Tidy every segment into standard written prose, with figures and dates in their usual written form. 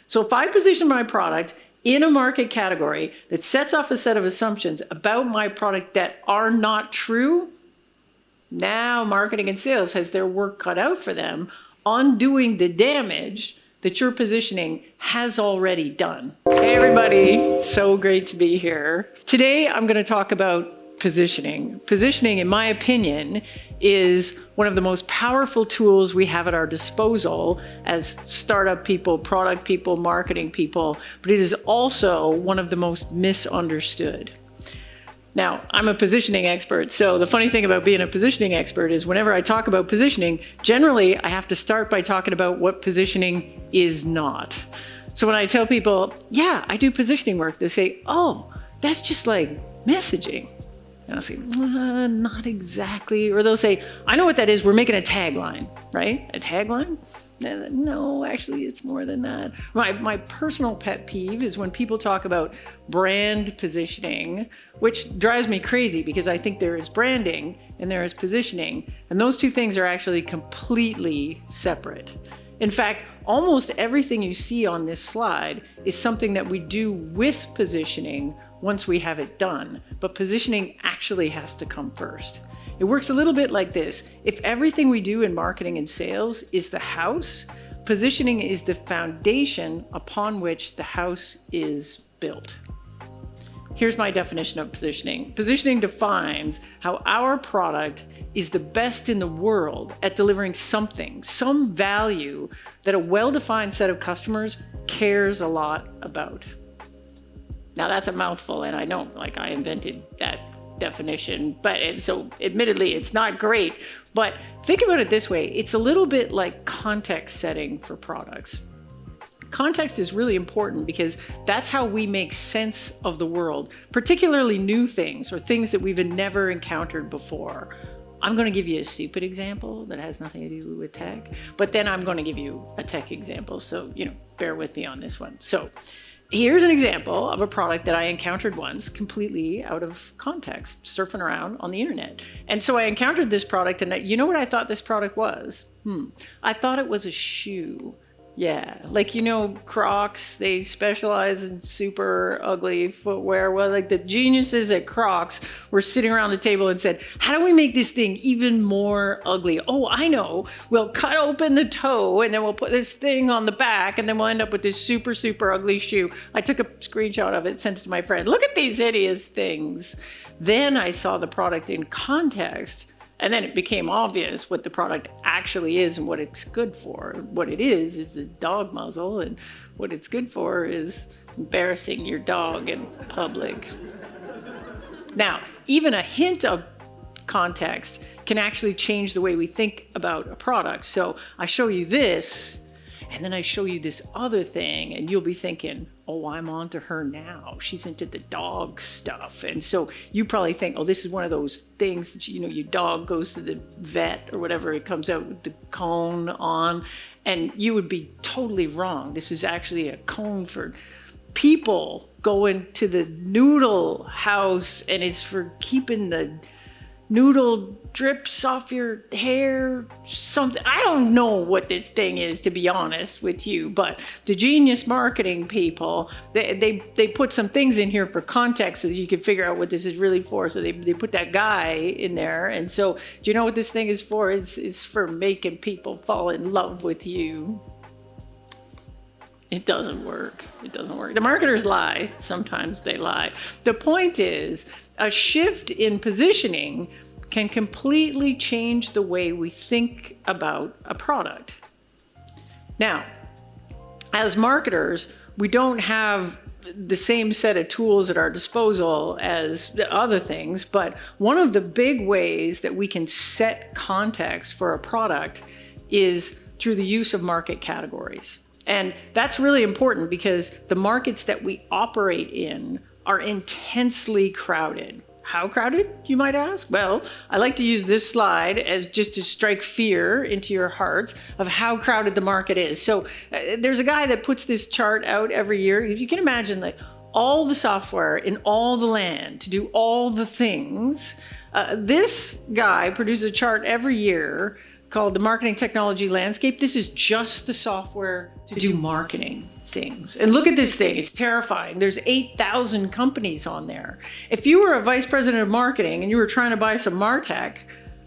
So if I position my product in a market category that sets off a set of assumptions about my product that are not true, now marketing and sales has their work cut out for them, undoing the damage that your positioning has already done. Hey everybody, so great to be here. Today I'm going to talk about positioning. Positioning, in my opinion, is one of the most powerful tools we have at our disposal as startup people, product people, marketing people, but it is also one of the most misunderstood. Now, I'm a positioning expert, so the funny thing about being a positioning expert is whenever I talk about positioning, generally I have to start by talking about what positioning is not. So when I tell people, yeah, I do positioning work, they say, oh, that's just like messaging. And I'll say, not exactly. Or they'll say, I know what that is. We're making a tagline, right? A tagline? No, actually, it's more than that. My personal pet peeve is when people talk about brand positioning, which drives me crazy because I think there is branding and there is positioning. And those two things are actually completely separate. In fact, almost everything you see on this slide is something that we do with positioning once we have it done, but positioning actually has to come first. It works a little bit like this. If everything we do in marketing and sales is the house, positioning is the foundation upon which the house is built. Here's my definition of positioning. Positioning defines how our product is the best in the world at delivering something, some value that a well-defined set of customers cares a lot about. Now that's a mouthful, and I know, like, I invented that definition, but so admittedly it's not great, but think about it this way. It's a little bit like context setting for products. Context is really important because that's how we make sense of the world, particularly new things or things that we've never encountered before. I'm going to give you a stupid example that has nothing to do with tech, but then I'm going to give you a tech example. So, bear with me on this one. So here's an example of a product that I encountered once completely out of context, surfing around on the internet. And so I encountered this product, and you know what I thought this product was? I thought it was a shoe. Yeah, like, Crocs, they specialize in super ugly footwear. Well, like the geniuses at Crocs were sitting around the table and said, how do we make this thing even more ugly? Oh, I know. We'll cut open the toe and then we'll put this thing on the back and then we'll end up with this super, super ugly shoe. I took a screenshot of it, sent it to my friend. Look at these hideous things. Then I saw the product in context. And then it became obvious what the product actually is and what it's good for. What it is a dog muzzle, and what it's good for is embarrassing your dog in public. Now, even a hint of context can actually change the way we think about a product. So I show you this, and then I show you this other thing, and you'll be thinking, oh, I'm on to her now. She's into the dog stuff. And so you probably think, oh, this is one of those things that, your dog goes to the vet or whatever, it comes out with the cone on. And you would be totally wrong. This is actually a cone for people going to the noodle house, and it's for keeping the noodle drips off your hair, something. I don't know what this thing is, to be honest with you, but the genius marketing people, they put some things in here for context so that you can figure out what this is really for. So they put that guy in there. And so do you know what this thing is for? It's for making people fall in love with you. It doesn't work. It doesn't work. The marketers lie. Sometimes they lie. The point is, a shift in positioning can completely change the way we think about a product. Now, as marketers, we don't have the same set of tools at our disposal as the other things, but one of the big ways that we can set context for a product is through the use of market categories. And that's really important because the markets that we operate in are intensely crowded. How crowded, you might ask? Well, I like to use this slide as just to strike fear into your hearts of how crowded the market is. So there's a guy that puts this chart out every year. If you can imagine, like, all the software in all the land to do all the things. This guy produces a chart every year called the Marketing Technology Landscape. This is just the software to do marketing. listings. And look at this thing, it's terrifying. There's 8,000 companies on there. If you were a vice president of marketing and you were trying to buy some MarTech,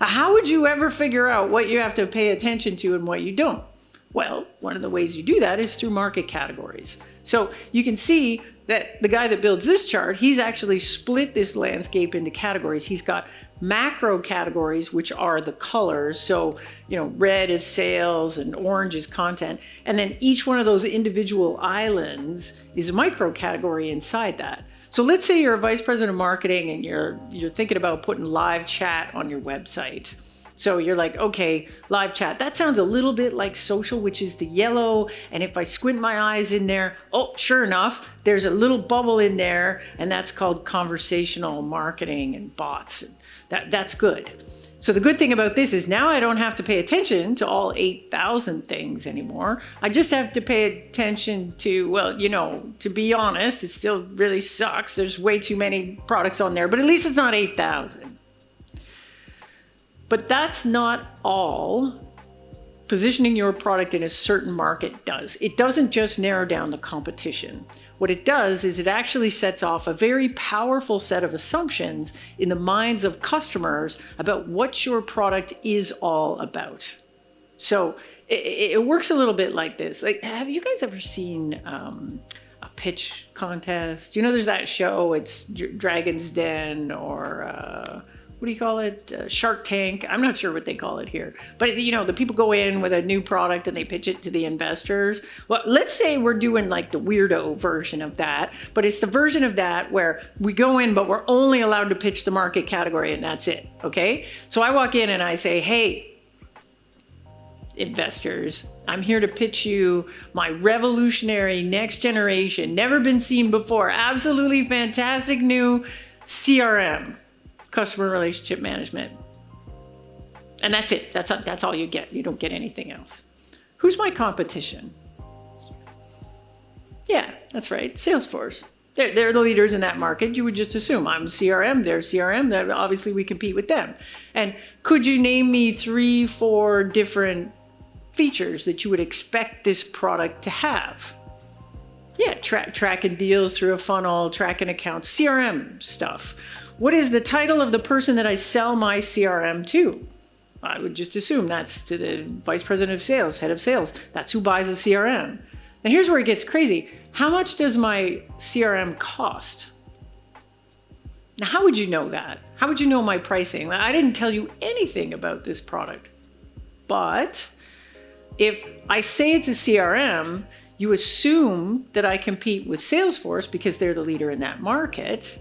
how would you ever figure out what you have to pay attention to and what you don't? Well, one of the ways you do that is through market categories. So you can see that the guy that builds this chart, he's actually split this landscape into categories. He's got macro categories, which are the colors. So, red is sales and orange is content. And then each one of those individual islands is a micro category inside that. So let's say you're a vice president of marketing and you're thinking about putting live chat on your website. So you're like, okay, live chat, that sounds a little bit like social, which is the yellow. And if I squint my eyes in there, oh, sure enough, there's a little bubble in there, and that's called conversational marketing and bots. That's good. So the good thing about this is now I don't have to pay attention to all 8,000 things anymore. I just have to pay attention to, well, to be honest, it still really sucks. There's way too many products on there, but at least it's not 8,000. But that's not all positioning your product in a certain market does. It doesn't just narrow down the competition. What it does is it actually sets off a very powerful set of assumptions in the minds of customers about what your product is all about. So it works a little bit like this. Like, have you guys ever seen a pitch contest? There's that show, it's Dragon's Den or what do you call it? Shark Tank. I'm not sure what they call it here. But, the people go in with a new product and they pitch it to the investors. Well, let's say we're doing like the weirdo version of that, but it's the version of that where we go in, but we're only allowed to pitch the market category and that's it. Okay. So I walk in and I say, hey, investors, I'm here to pitch you my revolutionary next generation, never been seen before, absolutely fantastic new CRM. Customer relationship management. And that's it. That's all you get. You don't get anything else. Who's my competition? Yeah, that's right. Salesforce. They're the leaders in that market. You would just assume I'm CRM, they're CRM, that obviously we compete with them. And could you name me 3-4 different features that you would expect this product to have? Yeah, tracking deals through a funnel, tracking accounts, CRM stuff. What is the title of the person that I sell my CRM to? I would just assume that's to the vice president of sales, head of sales. That's who buys a CRM. Now here's where it gets crazy. How much does my CRM cost? Now, how would you know that? How would you know my pricing? I didn't tell you anything about this product. But if I say it's a CRM, you assume that I compete with Salesforce because they're the leader in that market.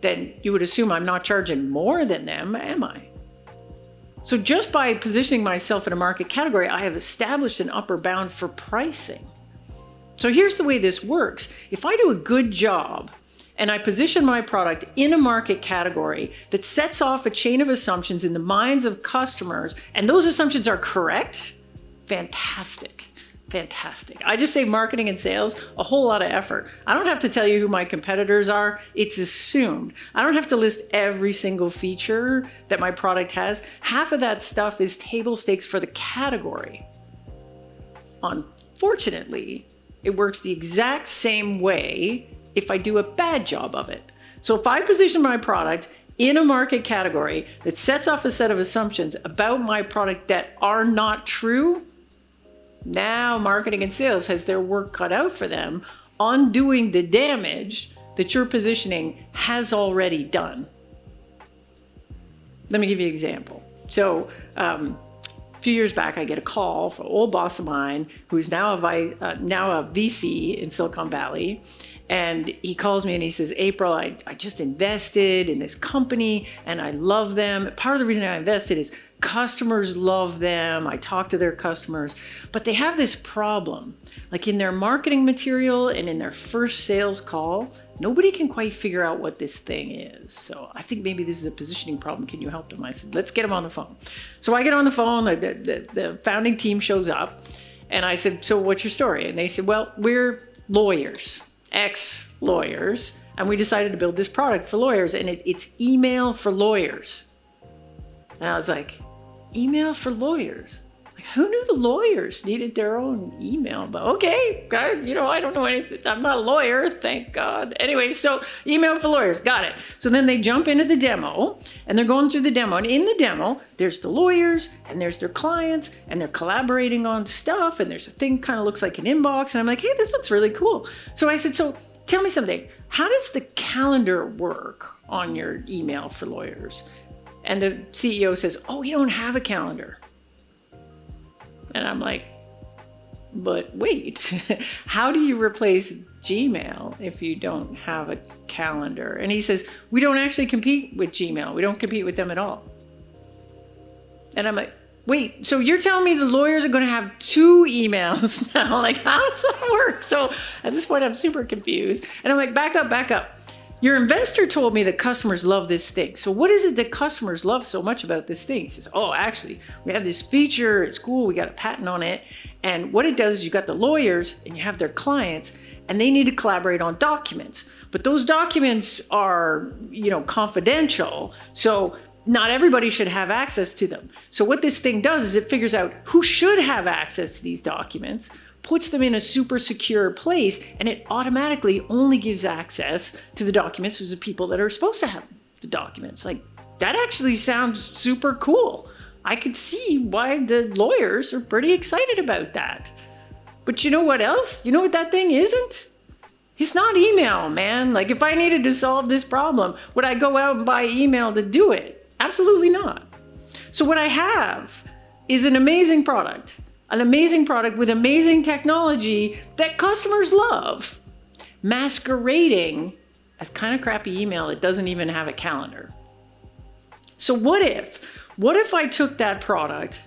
Then you would assume I'm not charging more than them, am I? So just by positioning myself in a market category, I have established an upper bound for pricing. So here's the way this works. If I do a good job and I position my product in a market category that sets off a chain of assumptions in the minds of customers, and those assumptions are correct, fantastic. Fantastic. I just say marketing and sales, a whole lot of effort. I don't have to tell you who my competitors are. It's assumed. I don't have to list every single feature that my product has. Half of that stuff is table stakes for the category. Unfortunately, it works the exact same way if I do a bad job of it. So if I position my product in a market category that sets off a set of assumptions about my product that are not true, now marketing and sales has their work cut out for them, undoing the damage that your positioning has already done. Let me give you an example. So a few years back, I get a call from an old boss of mine who's now a VC in Silicon Valley. And he calls me and he says, April, I just invested in this company and I love them. Part of the reason I invested is customers love them. I talk to their customers, but they have this problem. Like in their marketing material and in their first sales call, nobody can quite figure out what this thing is. So I think maybe this is a positioning problem. Can you help them? I said, let's get them on the phone. So I get on the phone, the founding team shows up and I said, so what's your story? And they said, well, we're lawyers, ex-lawyers, and we decided to build this product for lawyers and it's email for lawyers. And I was like, email for lawyers? Who knew the lawyers needed their own email? But okay, guys, I don't know anything. I'm not a lawyer, thank God. Anyway, so email for lawyers, got it. So then they jump into the demo and they're going through the demo. And in the demo, there's the lawyers and there's their clients and they're collaborating on stuff. And there's a thing kind of looks like an inbox. And I'm like, hey, this looks really cool. So I said, so tell me something. How does the calendar work on your email for lawyers? And the CEO says, oh, you don't have a calendar. And I'm like, but wait, how do you replace Gmail if you don't have a calendar? And he says, we don't actually compete with Gmail. We don't compete with them at all. And I'm like, wait, so you're telling me the lawyers are going to have 2 emails now? Like, how does that work? So at this point, I'm super confused. And I'm like, back up. Your investor told me that customers love this thing. So what is it that customers love so much about this thing? He says, oh, actually, we have this feature. It's cool. We got a patent on it. And what it does is you got the lawyers and you have their clients and they need to collaborate on documents. But those documents are, confidential. So not everybody should have access to them. So what this thing does is it figures out who should have access to these documents, puts them in a super secure place, and it automatically only gives access to the documents to the people that are supposed to have the documents. Like, that actually sounds super cool. I could see why the lawyers are pretty excited about that. But you know what else? You know what that thing isn't? It's not email, man. Like, if I needed to solve this problem, would I go out and buy email to do it? Absolutely not. So what I have is an amazing product with amazing technology that customers love, masquerading as kind of crappy email that doesn't even have a calendar. So what if I took that product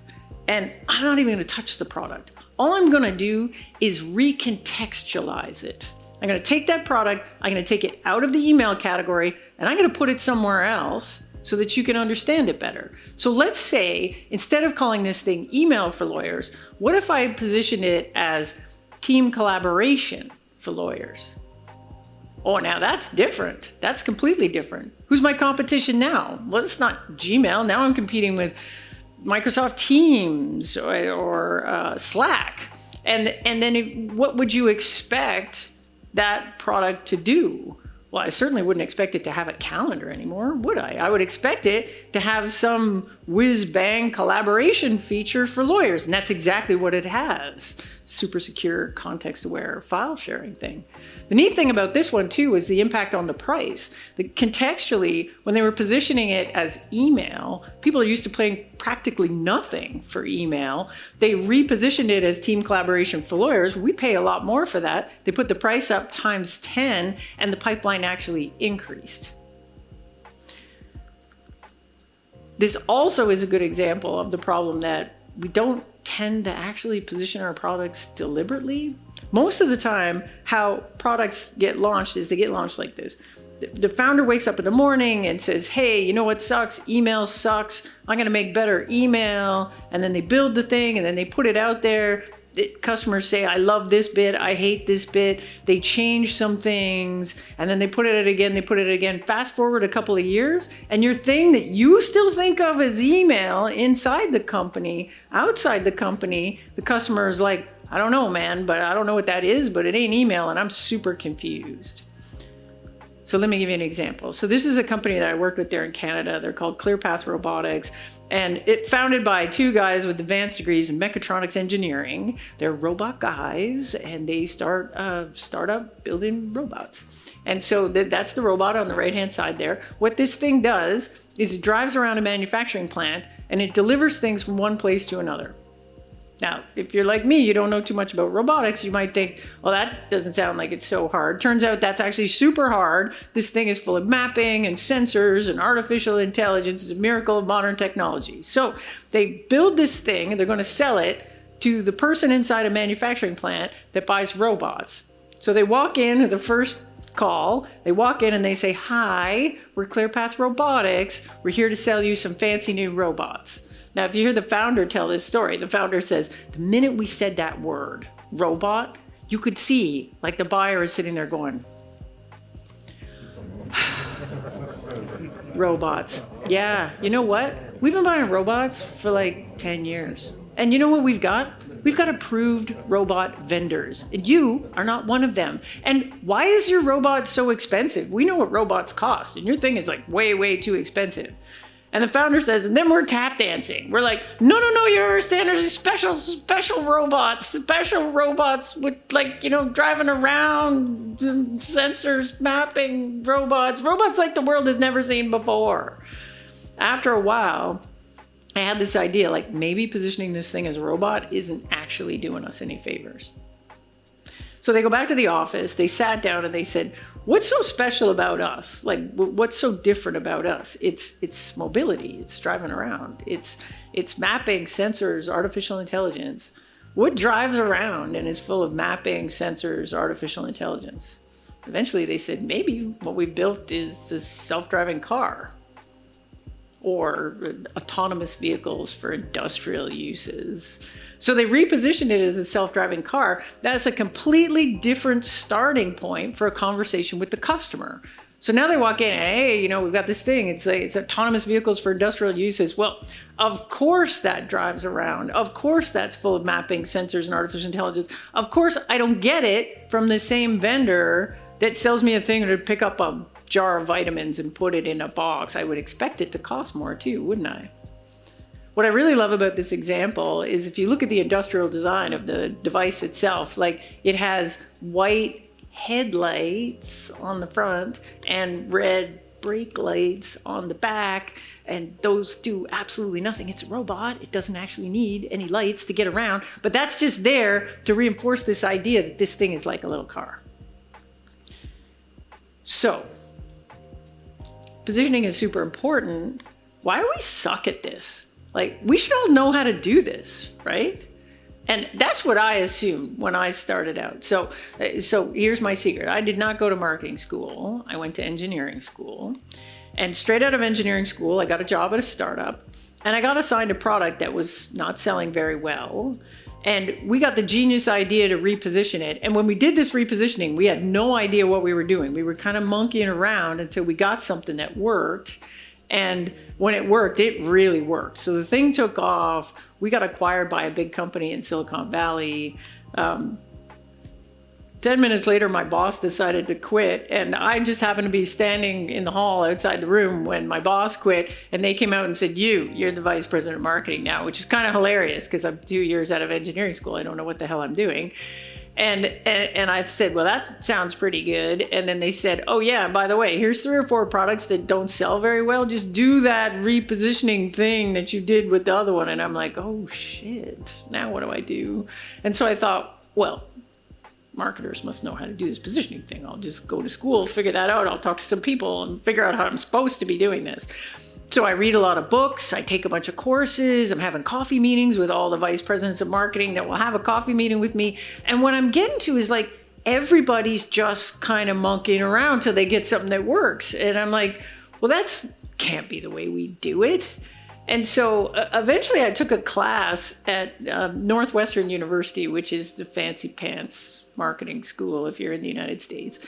and I'm not even going to touch the product? All I'm going to do is recontextualize it. I'm going to take that product, I'm going to take it out of the email category, and I'm going to put it somewhere else so that you can understand it better. So let's say, instead of calling this thing email for lawyers, what if I positioned it as team collaboration for lawyers? Oh, now that's different. That's completely different. Who's my competition now? Well, it's not Gmail. Now I'm competing with Microsoft Teams or Slack. And then what would you expect that product to do? Well, I certainly wouldn't expect it to have a calendar anymore, would I? I would expect it to have some whiz-bang collaboration feature for lawyers, and that's exactly what it has. Super secure, context-aware file sharing thing. The neat thing about this one, too, is the impact on the price. Contextually, when they were positioning it as email, people are used to paying practically nothing for email. They repositioned it as team collaboration for lawyers. We pay a lot more for that. They put the price up times 10, and the pipeline actually increased. This also is a good example of the problem that we don't tend to actually position our products deliberately. Most of the time, how products get launched is they get launched like this. The founder wakes up in the morning and says, hey, you know what sucks? Email sucks. I'm going to make better email. And then they build the thing and then they put it out there. Customers say, I love this bit, I hate this bit. They change some things and then they put it again. Fast forward a couple of years and your thing that you still think of as email inside the company, outside the company, the customer is like, I don't know, man, but I don't know what that is, but it ain't email and I'm super confused. So let me give you an example. So this is a company that I worked with there in Canada. They're called ClearPath Robotics. And it's founded by 2 guys with advanced degrees in mechatronics engineering. They're robot guys, and they start up building robots. And so that's the robot on the right-hand side there. What this thing does is it drives around a manufacturing plant, and it delivers things from one place to another. Now, if you're like me, you don't know too much about robotics, you might think, well, that doesn't sound like it's so hard. Turns out that's actually super hard. This thing is full of mapping and sensors and artificial intelligence. It's a miracle of modern technology. So they build this thing and they're going to sell it to the person inside a manufacturing plant that buys robots. So they walk in at the first call, they walk in and they say, hi, we're ClearPath Robotics. We're here to sell you some fancy new robots. Now, if you hear the founder tell this story, the founder says, the minute we said that word, robot, you could see, like the buyer is sitting there going, robots. Yeah, you know what? We've been buying robots for like 10 years. And you know what we've got? We've got approved robot vendors, and you are not one of them. And why is your robot so expensive? We know what robots cost, and your thing is like way, way too expensive. And the founder says, and then we're tap dancing. We're like, no, you don't understand. There's special robots with like, driving around, sensors, mapping robots like the world has never seen before. After a while, I had this idea, like maybe positioning this thing as a robot isn't actually doing us any favors. So they go back to the office, they sat down and they said, what's so special about us? Like, what's so different about us? It's mobility, it's driving around, it's mapping, sensors, artificial intelligence. What drives around and is full of mapping, sensors, artificial intelligence? Eventually they said, maybe what we built is a self-driving car or autonomous vehicles for industrial uses. So they repositioned it as a self-driving car. That's a completely different starting point for a conversation with the customer. So now they walk in, hey, we've got this thing. It's autonomous vehicles for industrial uses. Well, of course that drives around. Of course that's full of mapping, sensors, and artificial intelligence. Of course I don't get it from the same vendor that sells me a thing to pick up a jar of vitamins and put it in a box. I would expect it to cost more too, wouldn't I? What I really love about this example is if you look at the industrial design of the device itself, like it has white headlights on the front and red brake lights on the back, and those do absolutely nothing. It's a robot. It doesn't actually need any lights to get around, but that's just there to reinforce this idea that this thing is like a little car. So, positioning is super important. Why do we suck at this? Like, we should all know how to do this, right? And that's what I assumed when I started out. So here's my secret. I did not go to marketing school. I went to engineering school. And straight out of engineering school, I got a job at a startup. And I got assigned a product that was not selling very well. And we got the genius idea to reposition it. And when we did this repositioning, we had no idea what we were doing. We were kind of monkeying around until we got something that worked. And when it worked, it really worked. So the thing took off. We got acquired by a big company in Silicon Valley. 10 minutes later, my boss decided to quit. And I just happened to be standing in the hall outside the room when my boss quit. And they came out and said, you're the vice president of marketing now, which is kind of hilarious because I'm 2 years out of engineering school. I don't know what the hell I'm doing. And I said, well, that sounds pretty good. And then they said, oh yeah, by the way, here's 3 or 4 products that don't sell very well. Just do that repositioning thing that you did with the other one. And I'm like, oh shit, now what do I do? And so I thought, well, marketers must know how to do this positioning thing. I'll just go to school, figure that out. I'll talk to some people and figure out how I'm supposed to be doing this. So I read a lot of books, I take a bunch of courses, I'm having coffee meetings with all the vice presidents of marketing that will have a coffee meeting with me. And what I'm getting to is like, everybody's just kind of monkeying around till they get something that works. And I'm like, well, that's can't be the way we do it. And so eventually I took a class at Northwestern University, which is the fancy pants marketing school if you're in the United States.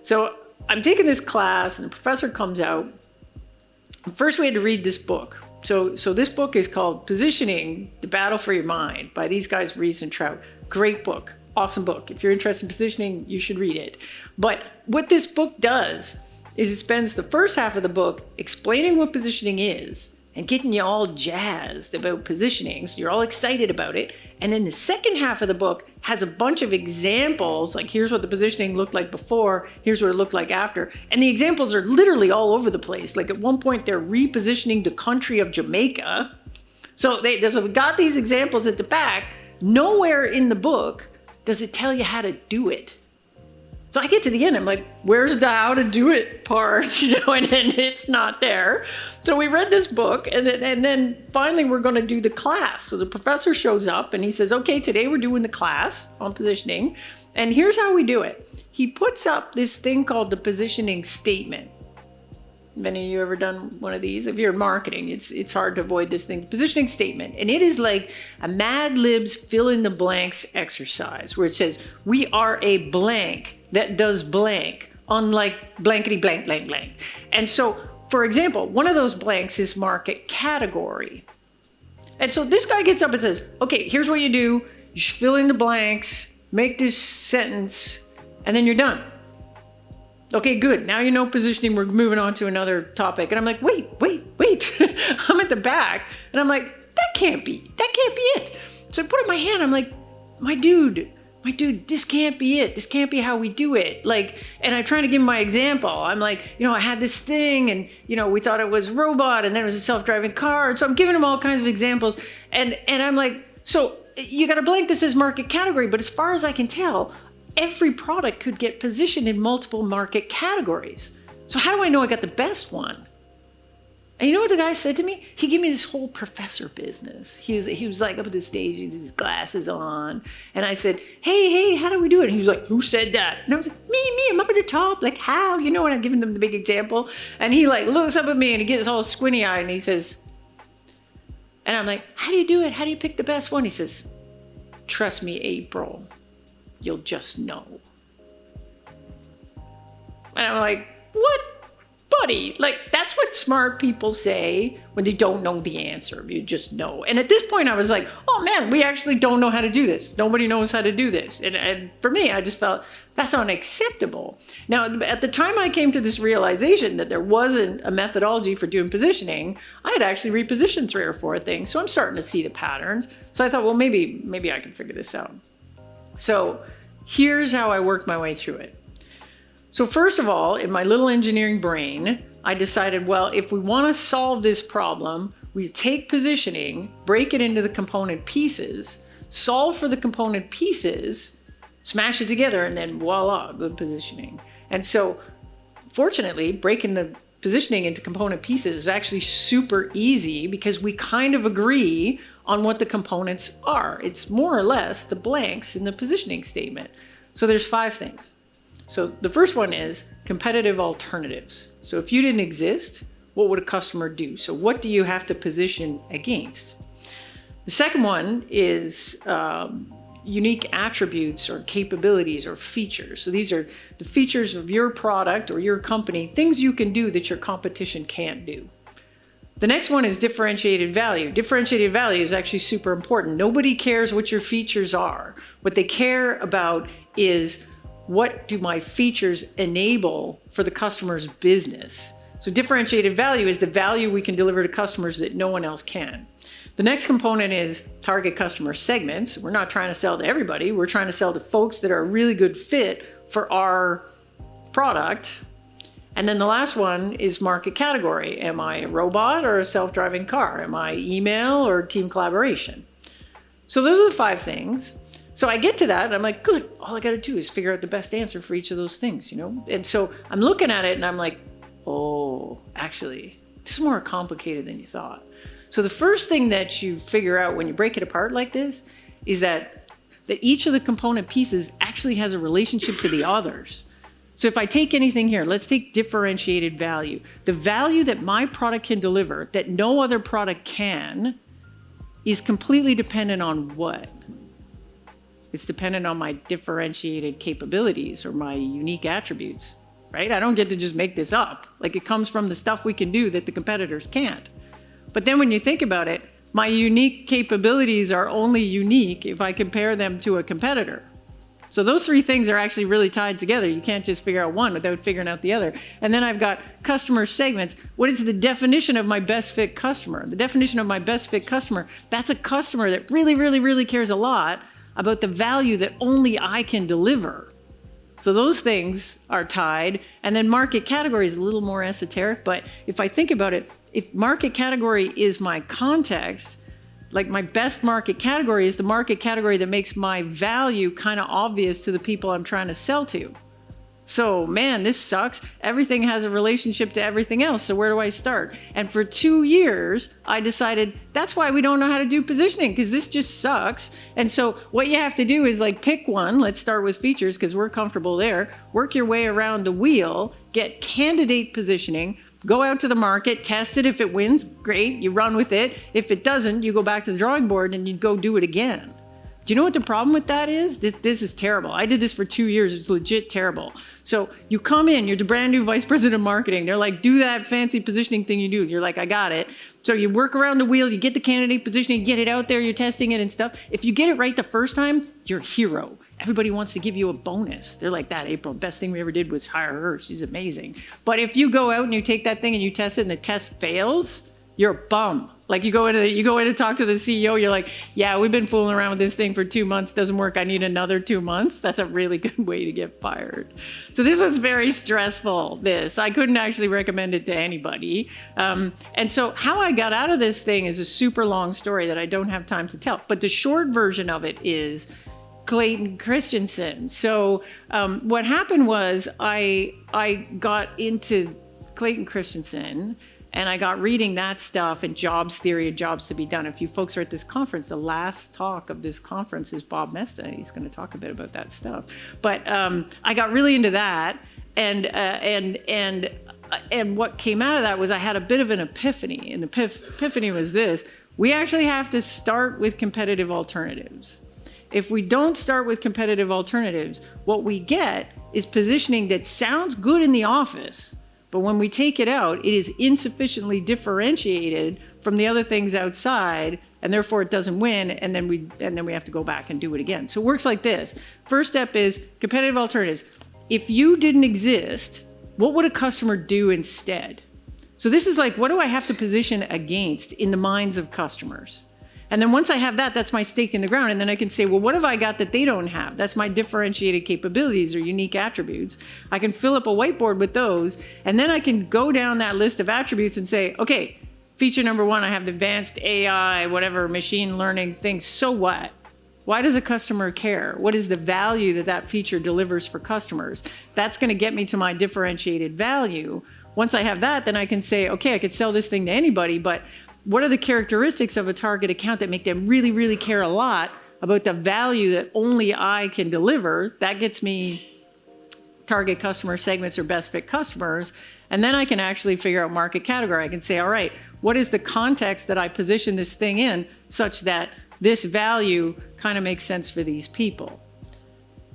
So I'm taking this class and the professor comes out. First, we had to read this book. So this book is called Positioning, The Battle for Your Mind by these guys, Rees and Trout. Great book. Awesome book. If you're interested in positioning, you should read it. But what this book does is it spends the first half of the book explaining what positioning is and getting you all jazzed about positioning, so you're all excited about it. And then the second half of the book has a bunch of examples, like here's what the positioning looked like before, here's what it looked like after. And the examples are literally all over the place. Like at one point, they're repositioning the country of Jamaica. So we got these examples at the back. Nowhere in the book does it tell you how to do it. So I get to the end, I'm like, where's the how to do it part? And then it's not there. So we read this book and then finally we're going to do the class. So the professor shows up and he says, okay, today we're doing the class on positioning. And here's how we do it. He puts up this thing called the positioning statement. Have any of you ever done one of these? If you're in marketing, it's hard to avoid this thing. Positioning statement. And it is like a Mad Libs fill in the blanks exercise where it says, we are a blank that does blank, unlike blankety blank, blank, blank. And so, for example, one of those blanks is market category. And so this guy gets up and says, okay, here's what you do. You fill in the blanks, make this sentence, and then you're done. Okay, good. Now you know positioning. We're moving on to another topic. And I'm like, wait. I'm at the back. And I'm like, that can't be it. So I put up my hand. I'm like, my dude, this can't be it. This can't be how we do it. Like, and I'm trying to give him my example. I'm like, I had this thing and, we thought it was robot and then it was a self-driving car. And so I'm giving him all kinds of examples. And I'm like, so you got to blank this as market category. But as far as I can tell, every product could get positioned in multiple market categories. So how do I know I got the best one? And you know what the guy said to me? He gave me this whole professor business. He was like up at the stage, he had his glasses on. And I said, hey, how do we do it? And he was like, who said that? And I was like, me, I'm up at the top. Like, how? And I'm giving them the big example. And he like looks up at me and he gets all squinty eyed and he says, and I'm like, how do you do it? How do you pick the best one? He says, trust me, April. You'll just know. And I'm like, what? Buddy, like that's what smart people say when they don't know the answer. You just know. And at this point I was like, oh man, we actually don't know how to do this. Nobody knows how to do this. And for me, I just felt that's unacceptable. Now, at the time I came to this realization that there wasn't a methodology for doing positioning, I had actually repositioned 3 or 4 things. So I'm starting to see the patterns. So I thought, well, maybe I can figure this out. So here's how I worked my way through it. So first of all, in my little engineering brain, I decided, well, if we want to solve this problem, we take positioning, break it into the component pieces, solve for the component pieces, smash it together, and then voila, good positioning. And so fortunately, breaking the positioning into component pieces is actually super easy because we kind of agree on what the components are. It's more or less the blanks in the positioning statement. So there's 5 things. So the first one is competitive alternatives. So if you didn't exist, what would a customer do? So what do you have to position against? The second one is unique attributes or capabilities or features. So these are the features of your product or your company, things you can do that your competition can't do. The next one is differentiated value. Differentiated value is actually super important. Nobody cares what your features are. What they care about is what do my features enable for the customer's business? So differentiated value is the value we can deliver to customers that no one else can. The next component is target customer segments. We're not trying to sell to everybody. We're trying to sell to folks that are a really good fit for our product. And then the last one is market category. Am I a robot or a self-driving car? Am I email or team collaboration? So those are the 5 things. So I get to that and I'm like, good, all I got to do is figure out the best answer for each of those things, And so I'm looking at it and I'm like, oh, actually, this is more complicated than you thought. So the first thing that you figure out when you break it apart like this is that each of the component pieces actually has a relationship to the others. So if I take anything here, let's take differentiated value. The value that my product can deliver that no other product can is completely dependent on what? It's dependent on my differentiated capabilities or my unique attributes, right? I don't get to just make this up. Like it comes from the stuff we can do that the competitors can't. But then when you think about it, my unique capabilities are only unique if I compare them to a competitor. So those 3 things are actually really tied together. You can't just figure out one without figuring out the other. And then I've got customer segments. What is the definition of my best fit customer? The definition of my best fit customer, that's a customer that really, really, really cares a lot about the value that only I can deliver. So those things are tied. And then market category is a little more esoteric, but if I think about it, if market category is my context, like my best market category is the market category that makes my value kind of obvious to the people I'm trying to sell to. So man, this sucks. Everything has a relationship to everything else. So where do I start? And for 2 years, I decided that's why we don't know how to do positioning, because this just sucks. And so what you have to do is like pick one. Let's start with features because we're comfortable there. Work your way around the wheel, get candidate positioning, go out to the market, test it. If it wins, great, you run with it. If it doesn't, you go back to the drawing board and you go do it again. Do you know what the problem with that is? This is terrible. I did this for 2 years. It's legit terrible. So you come in, you're the brand new vice president of marketing. They're like, do that fancy positioning thing you do. You're like, I got it. So you work around the wheel, you get the candidate positioning, get it out there, you're testing it and stuff. If you get it right the first time, you're a hero. Everybody wants to give you a bonus. They're like, that April, best thing we ever did was hire her. She's amazing. But if you go out and you take that thing and you test it and the test fails, you're a bum. Like you go in to talk to the CEO, you're like, yeah, we've been fooling around with this thing for 2 months, doesn't work, I need another 2 months. That's a really good way to get fired. So this was very stressful, I couldn't actually recommend it to anybody. And so how I got out of this thing is a super long story that I don't have time to tell. But the short version of it is Clayton Christensen. So what happened was I got into Clayton Christensen, and I got reading that stuff and jobs theory and jobs to be done. If you folks are at this conference, the last talk of this conference is Bob Mesta. He's going to talk a bit about that stuff. But I got really into that, and what came out of that was I had a bit of an epiphany. And the epiphany was this: we actually have to start with competitive alternatives. If we don't start with competitive alternatives, what we get is positioning that sounds good in the office, but when we take it out, it is insufficiently differentiated from the other things outside, and therefore it doesn't win, and then we have to go back and do it again. So it works like this. First step is competitive alternatives. If you didn't exist, what would a customer do instead? So this is like, what do I have to position against in the minds of customers? And then once I have that, that's my stake in the ground. And then I can say, well, what have I got that they don't have? That's my differentiated capabilities or unique attributes. I can fill up a whiteboard with those. And then I can go down that list of attributes and say, okay, feature number 1, I have the advanced AI, whatever, machine learning thing. So what? Why does a customer care? What is the value that that feature delivers for customers? That's going to get me to my differentiated value. Once I have that, then I can say, okay, I could sell this thing to anybody, but what are the characteristics of a target account that make them really, really care a lot about the value that only I can deliver? That gets me target customer segments or best fit customers. And then I can actually figure out market category. I can say, all right, what is the context that I position this thing in such that this value kind of makes sense for these people?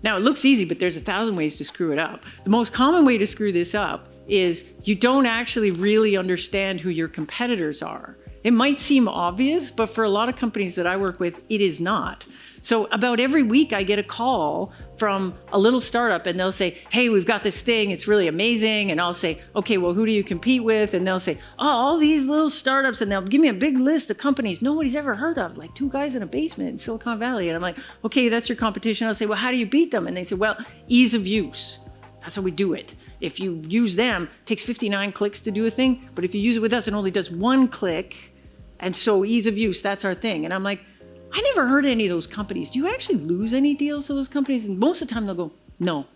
Now, it looks easy, but there's 1,000 ways to screw it up. The most common way to screw this up is you don't actually really understand who your competitors are. It might seem obvious, but for a lot of companies that I work with, it is not. So about every week I get a call from a little startup and they'll say, hey, we've got this thing, it's really amazing. And I'll say, okay, well, who do you compete with? And they'll say, oh, all these little startups. And they'll give me a big list of companies nobody's ever heard of, like 2 guys in a basement in Silicon Valley. And I'm like, okay, that's your competition. I'll say, well, how do you beat them? And they say, well, ease of use. That's how we do it. If you use them, it takes 59 clicks to do a thing. But if you use it with us, it only does 1 click. And so ease of use, that's our thing. And I'm like, I never heard of any of those companies. Do you actually lose any deals to those companies? And most of the time they'll go, no,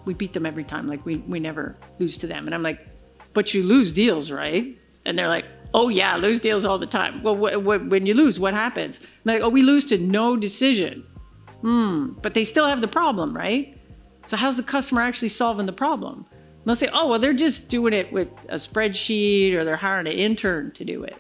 we beat them every time. Like we never lose to them. And I'm like, but you lose deals, right? And they're like, oh yeah, lose deals all the time. Well, when you lose, what happens? I'm like, oh, we lose to no decision. But they still have the problem, right? So how's the customer actually solving the problem? And they'll say, oh, well, they're just doing it with a spreadsheet or they're hiring an intern to do it.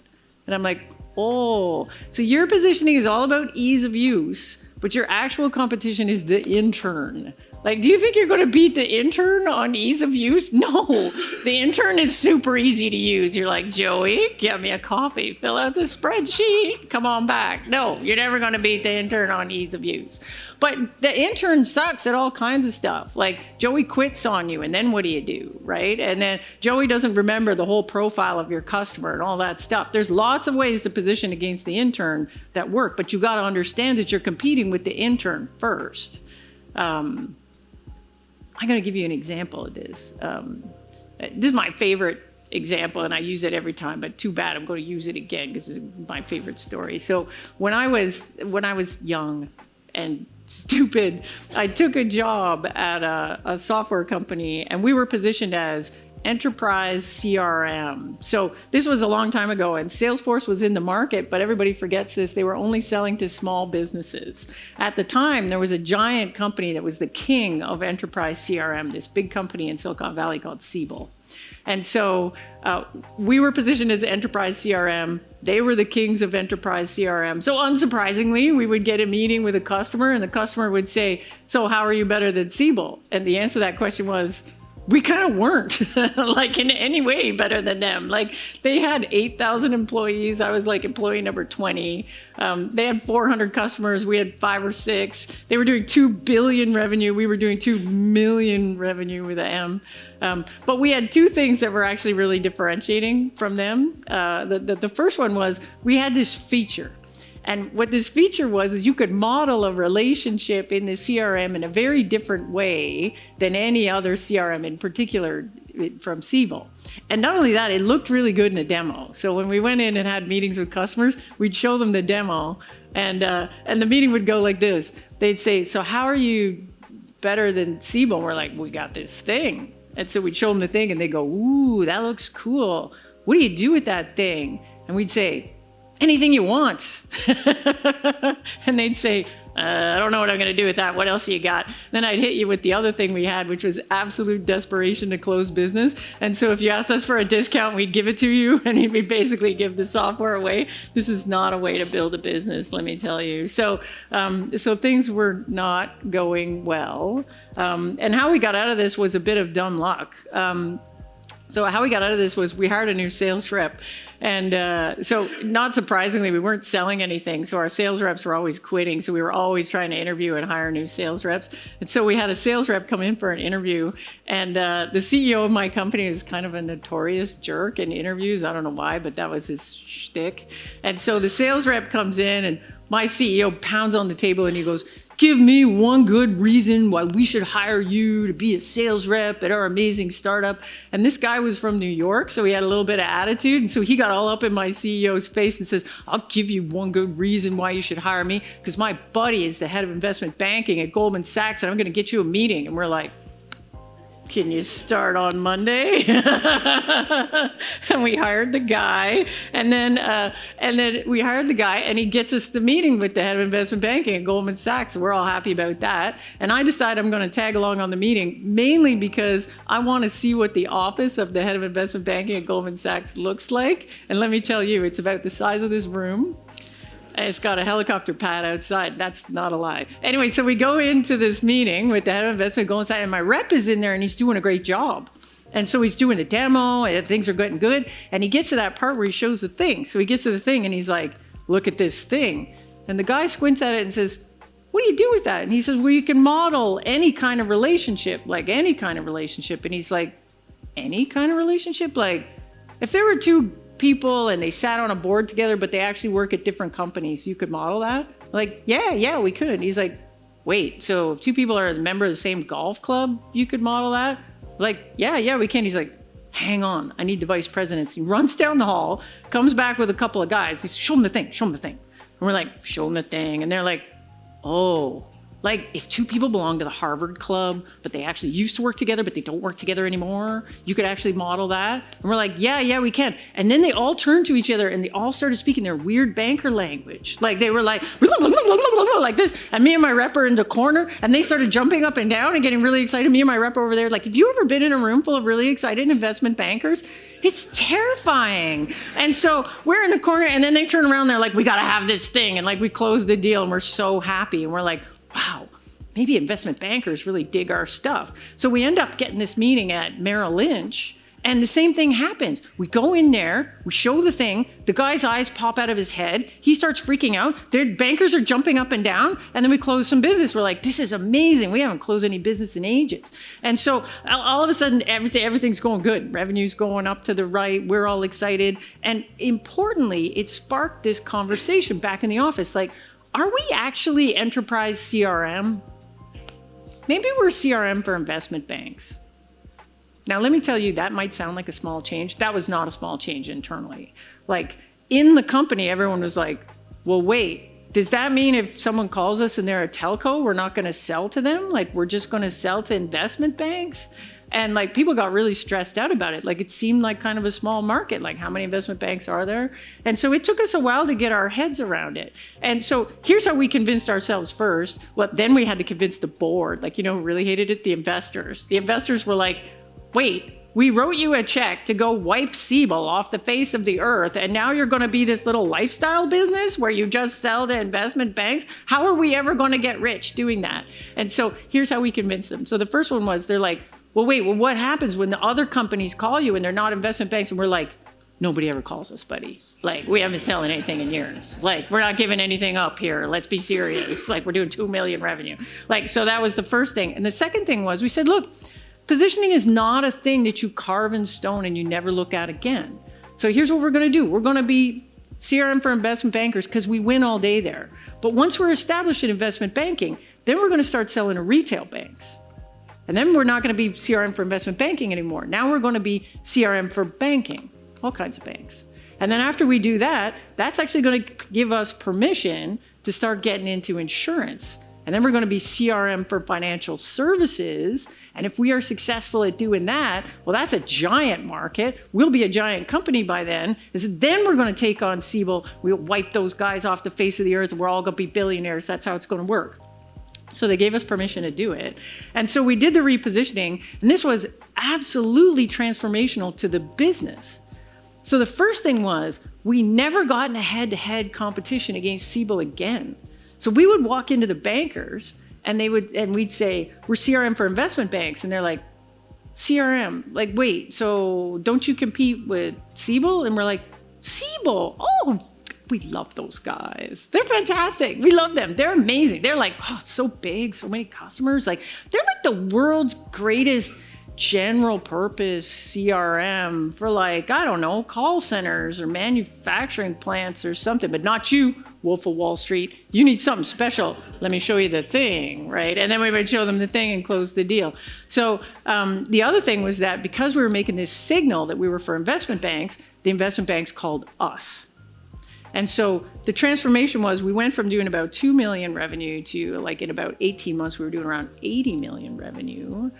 And I'm like, oh, so your positioning is all about ease of use, but your actual competition is the intern. Like, do you think you're going to beat the intern on ease of use? No, the intern is super easy to use. You're like, Joey, get me a coffee, fill out the spreadsheet, come on back. No, you're never going to beat the intern on ease of use. But the intern sucks at all kinds of stuff. Like, Joey quits on you, and then what do you do, right? And then Joey doesn't remember the whole profile of your customer and all that stuff. There's lots of ways to position against the intern that work, but you got to understand that you're competing with the intern first. I'm going to give you an example of this. This is my favorite example, and I use it every time, but too bad I'm going to use it again because it's my favorite story. So when I was young and stupid, I took a job at a software company, and we were positioned as enterprise CRM. So this was a long time ago, and Salesforce was in the market, but everybody forgets this. They were only selling to small businesses. At the time, there was a giant company that was the king of enterprise CRM, this big company in Silicon Valley called Siebel. And so we were positioned as enterprise CRM. They were the kings of enterprise CRM. So unsurprisingly, we would get a meeting with a customer, and the customer would say, so how are you better than Siebel? And the answer to that question was, we kind of weren't like in any way better than them. Like they had 8,000 employees. I was like employee number 20. They had 400 customers. We had 5 or 6. They were doing 2 billion revenue. We were doing 2 million revenue with an M. But we had 2 things that were actually really differentiating from them. The first one was we had this feature. And what this feature was is you could model a relationship in the CRM in a very different way than any other CRM, in particular from Siebel. And not only that, it looked really good in a demo. So when we went in and had meetings with customers, we'd show them the demo, and the meeting would go like this. They'd say, so how are you better than Siebel? We're like, we got this thing. And so we'd show them the thing, and they go, ooh, that looks cool. What do you do with that thing? And we'd say, anything you want. And they'd say, I don't know what I'm going to do with that. What else you got? Then I'd hit you with the other thing we had, which was absolute desperation to close business. And so if you asked us for a discount, we'd give it to you, and we'd basically give the software away. This is not a way to build a business, let me tell you. So things were not going well. And how we got out of this was a bit of dumb luck. So how we got out of this was we hired a new sales rep. And so not surprisingly, we weren't selling anything. So our sales reps were always quitting. So we were always trying to interview and hire new sales reps. And so we had a sales rep come in for an interview. And the CEO of my company was kind of a notorious jerk in interviews. I don't know why, but that was his shtick. And so the sales rep comes in, and my CEO pounds on the table and he goes, give me one good reason why we should hire you to be a sales rep at our amazing startup. And this guy was from New York, so he had a little bit of attitude. And so he got all up in my CEO's face and says, I'll give you one good reason why you should hire me, because my buddy is the head of investment banking at Goldman Sachs, and I'm going to get you a meeting. And we're like, can you start on Monday? And we hired the guy, and then we hired the guy, and he gets us the meeting with the head of investment banking at Goldman Sachs. So we're all happy about that. And I decide I'm going to tag along on the meeting, mainly because I want to see what the office of the head of investment banking at Goldman Sachs looks like. And let me tell you, it's about the size of this room. It's got a helicopter pad outside. That's not a lie. Anyway, so we go into this meeting with the head of investment going inside, and my rep is in there, and he's doing a great job. And so he's doing a demo, and things are getting good. And he gets to that part where he shows the thing. So he gets to the thing, and he's like, look at this thing. And the guy squints at it and says, what do you do with that? And he says, well, you can model any kind of relationship, like any kind of relationship. And he's like, any kind of relationship? Like, if there were 2 people and they sat on a board together, but they actually work at different companies, you could model that? Like, yeah, we could. And he's like, wait, so if 2 people are a member of the same golf club, you could model that? Like, yeah, we can. He's like, hang on, I need the vice presidents. He runs down the hall, comes back with a couple of guys. He's, show them the thing. And we're like, show them the thing. And they're like, oh, like if 2 people belong to the Harvard Club, but they actually used to work together, but they don't work together anymore, you could actually model that? And we're like, yeah, we can. And then they all turned to each other and they all started speaking their weird banker language. Like they were like, like this. And me and my rep are in the corner, and they started jumping up and down and getting really excited. Me and my rep over there, like, have you ever been in a room full of really excited investment bankers? It's terrifying. And so we're in the corner, and then they turn around, they're like, we got to have this thing. And like we closed the deal, and we're so happy. And we're like, wow, maybe investment bankers really dig our stuff. So we end up getting this meeting at Merrill Lynch, and the same thing happens. We go in there, we show the thing, the guy's eyes pop out of his head, he starts freaking out, their bankers are jumping up and down, and then we close some business. We're like, this is amazing. We haven't closed any business in ages. And so all of a sudden, everything's going good. Revenue's going up to the right, we're all excited. And importantly, it sparked this conversation back in the office, like, are we actually enterprise CRM? Maybe we're CRM for investment banks. Now, let me tell you, that might sound like a small change. That was not a small change internally. Like, in the company, everyone was like, well, wait, does that mean if someone calls us and they're a telco, we're not going to sell to them? Like, we're just going to sell to investment banks? And like people got really stressed out about it. Like it seemed like kind of a small market. Like how many investment banks are there? And so it took us a while to get our heads around it. And so here's how we convinced ourselves first. Well, then we had to convince the board. Like, who really hated it? The investors. The investors were like, wait, we wrote you a check to go wipe Siebel off the face of the earth, and now you're going to be this little lifestyle business where you just sell to investment banks? How are we ever going to get rich doing that? And so here's how we convinced them. So the first one was, they're like, well, wait, what happens when the other companies call you and they're not investment banks? And we're like, nobody ever calls us, buddy. Like, we haven't selling anything in years. Like, we're not giving anything up here. Let's be serious. Like, we're doing 2 million revenue. Like, so that was the first thing. And the second thing was, we said, look, positioning is not a thing that you carve in stone and you never look at again. So here's what we're going to do. We're going to be CRM for investment bankers because we win all day there. But once we're established in investment banking, then we're going to start selling to retail banks. And then we're not going to be CRM for investment banking anymore. Now we're going to be CRM for banking, all kinds of banks. And then after we do that, that's actually going to give us permission to start getting into insurance. And then we're going to be CRM for financial services. And if we are successful at doing that, well, that's a giant market. We'll be a giant company by then. Then we're going to take on Siebel. We'll wipe those guys off the face of the earth. We're all going to be billionaires. That's how it's going to work. So they gave us permission to do it. And so we did the repositioning. And this was absolutely transformational to the business. So the first thing was, we never got in a head-to-head competition against Siebel again. So we would walk into the bankers and we'd say, we're CRM for investment banks. And they're like, CRM? Like, wait, so don't you compete with Siebel? And we're like, Siebel? Oh, we love those guys. They're fantastic. We love them. They're amazing. They're like, oh, it's so big, so many customers. Like, they're like the world's greatest general purpose CRM for, like, I don't know, call centers or manufacturing plants or something, but not you, Wolf of Wall Street. You need something special. Let me show you the thing, right? And then we would show them the thing and close the deal. So the other thing was that because we were making this signal that we were for investment banks, the investment banks called us. And so the transformation was, we went from doing about 2 million revenue to, like, in about 18 months, we were doing around 80 million revenue,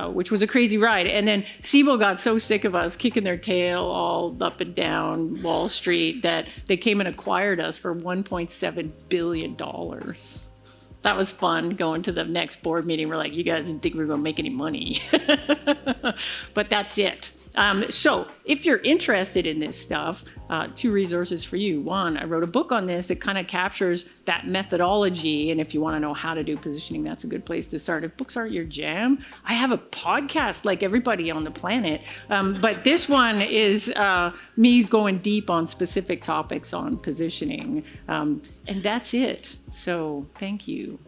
which was a crazy ride. And then Siebel got so sick of us kicking their tail all up and down Wall Street that they came and acquired us for $1.7 billion. That was fun, going to the next board meeting. We're like, you guys didn't think we were going to make any money. But that's it. So if you're interested in this stuff, 2 resources for you. 1, I wrote a book on this that kind of captures that methodology. And if you want to know how to do positioning, that's a good place to start. If books aren't your jam, I have a podcast like everybody on the planet. But this one is me going deep on specific topics on positioning. And that's it. So thank you.